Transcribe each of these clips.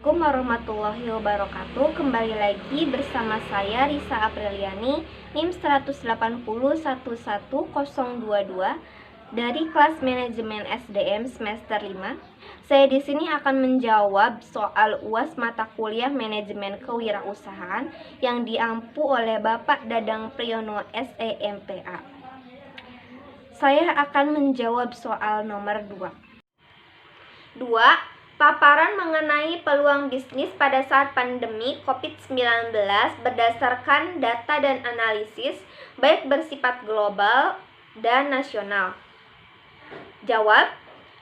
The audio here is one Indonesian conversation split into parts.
Assalamualaikum warahmatullahi wabarakatuh. Kembali lagi bersama saya Risa Apriliani, NIM 180111022 dari kelas manajemen SDM semester 5. Saya di sini akan menjawab soal UAS mata kuliah manajemen kewirausahaan yang diampu oleh Bapak Dadang Priyono SEMPA. Saya akan menjawab soal nomor 2. Paparan mengenai peluang bisnis pada saat pandemi COVID-19 berdasarkan data dan analisis baik bersifat global dan nasional. Jawab,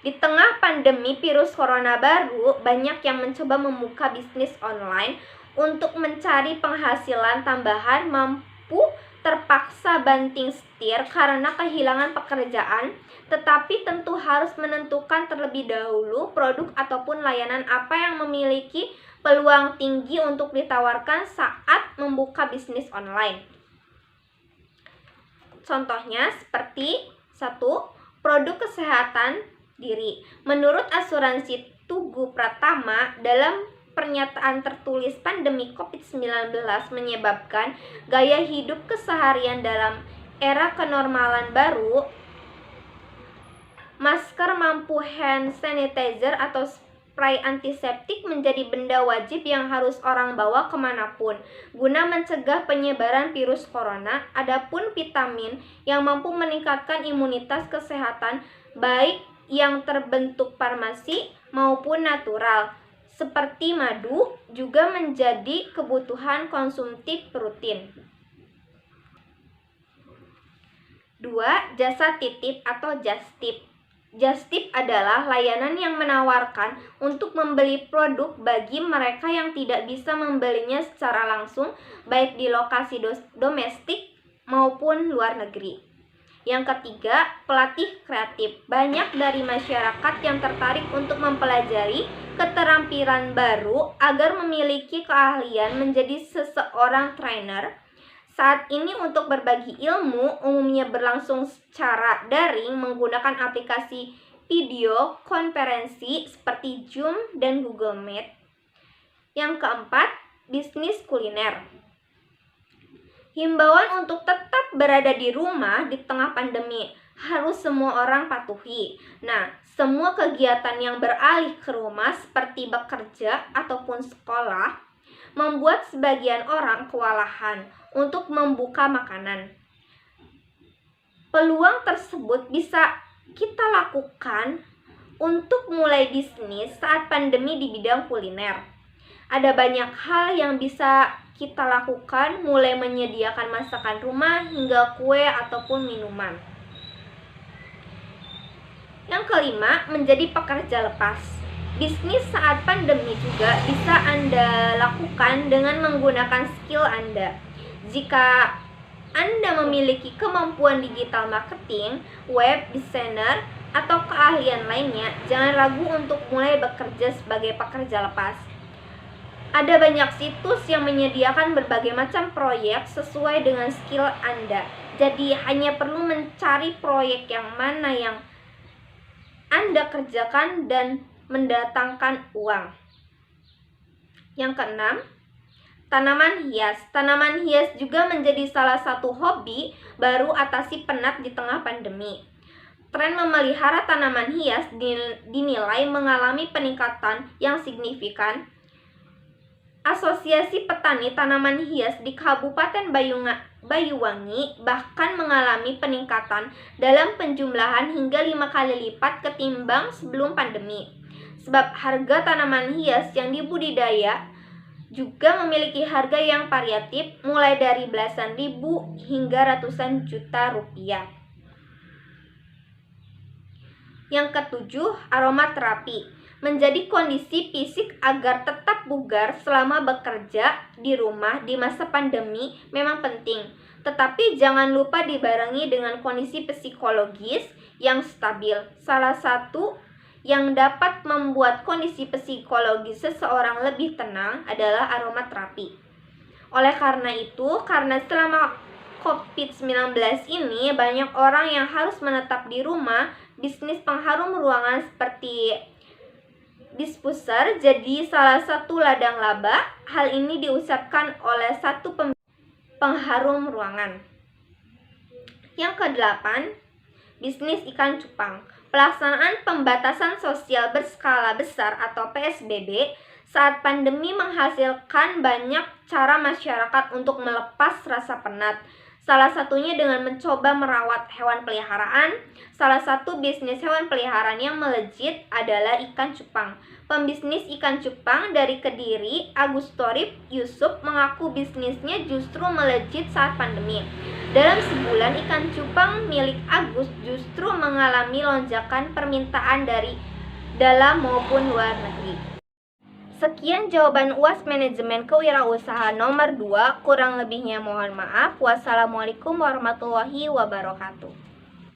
di tengah pandemi virus corona baru, banyak yang mencoba membuka bisnis online untuk mencari penghasilan tambahan, mampu terpaksa banting setir karena kehilangan pekerjaan, tetapi tentu harus menentukan terlebih dahulu produk ataupun layanan apa yang memiliki peluang tinggi untuk ditawarkan saat membuka bisnis online. Contohnya seperti 1. Produk kesehatan diri. Menurut asuransi Tugu Pratama, dalam pernyataan tertulis pandemi COVID-19 menyebabkan gaya hidup keseharian dalam era kenormalan baru, masker mampu, hand sanitizer atau spray antiseptik menjadi benda wajib yang harus orang bawa kemanapun guna mencegah penyebaran virus corona. Adapun vitamin yang mampu meningkatkan imunitas kesehatan baik yang terbentuk farmasi maupun natural seperti madu juga menjadi kebutuhan konsumtif rutin. 2. Jasa titip atau just tip. Just tip adalah layanan yang menawarkan untuk membeli produk bagi mereka yang tidak bisa membelinya secara langsung baik di lokasi domestik maupun luar negeri. Yang ketiga, pelatih kreatif. Banyak dari masyarakat yang tertarik untuk mempelajari keterampilan baru agar memiliki keahlian menjadi seseorang trainer. Saat ini untuk berbagi ilmu umumnya berlangsung secara daring menggunakan aplikasi video konferensi seperti Zoom dan Google Meet. Yang keempat, bisnis kuliner. Himbauan untuk tetap berada di rumah di tengah pandemi harus semua orang patuhi. Nah, semua kegiatan yang beralih ke rumah seperti bekerja ataupun sekolah membuat sebagian orang kewalahan untuk membuka makanan. Peluang tersebut bisa kita lakukan untuk mulai bisnis saat pandemi di bidang kuliner. Ada banyak hal yang bisa kita lakukan, mulai menyediakan masakan rumah hingga kue ataupun minuman. Yang kelima, menjadi pekerja lepas. Bisnis saat pandemi juga bisa Anda lakukan dengan menggunakan skill Anda. Jika Anda memiliki kemampuan digital marketing, web designer, atau keahlian lainnya, jangan ragu untuk mulai bekerja sebagai pekerja lepas. Ada banyak situs yang menyediakan berbagai macam proyek sesuai dengan skill Anda. Jadi hanya perlu mencari proyek yang mana yang Anda kerjakan dan mendatangkan uang. Yang keenam, tanaman hias. Tanaman hias juga menjadi salah satu hobi baru atasi penat di tengah pandemi. Tren memelihara tanaman hias dinilai mengalami peningkatan yang signifikan. Asosiasi Petani Tanaman Hias di Kabupaten Banyuwangi bahkan mengalami peningkatan dalam penjumlahan hingga 5 kali lipat ketimbang sebelum pandemi. Sebab harga tanaman hias yang dibudidaya juga memiliki harga yang variatif mulai dari belasan ribu hingga ratusan juta rupiah. Yang ketujuh, aromaterapi. Menjadi kondisi fisik agar tetap bugar selama bekerja di rumah di masa pandemi memang penting. Tetapi jangan lupa dibarengi dengan kondisi psikologis yang stabil. Salah satu yang dapat membuat kondisi psikologis seseorang lebih tenang adalah aromaterapi. Oleh karena itu, karena selama COVID-19 ini banyak orang yang harus menetap di rumah, bisnis pengharum ruangan seperti Dispuser jadi salah satu ladang laba. Hal ini diucapkan oleh satu pengharum ruangan. Yang ke-8, bisnis ikan cupang. Pelaksanaan pembatasan sosial berskala besar atau PSBB saat pandemi menghasilkan banyak cara masyarakat untuk melepas rasa penat. Salah satunya dengan mencoba merawat hewan peliharaan. Salah satu bisnis hewan peliharaan yang melejit adalah ikan cupang. Pembisnis ikan cupang dari Kediri, Agustorip Yusuf, mengaku bisnisnya justru melejit saat pandemi. Dalam sebulan, ikan cupang milik Agus justru mengalami lonjakan permintaan dari dalam maupun luar negeri. Sekian jawaban UAS Manajemen Kewirausahaan nomor 2. Kurang lebihnya mohon maaf. Wassalamualaikum warahmatullahi wabarakatuh.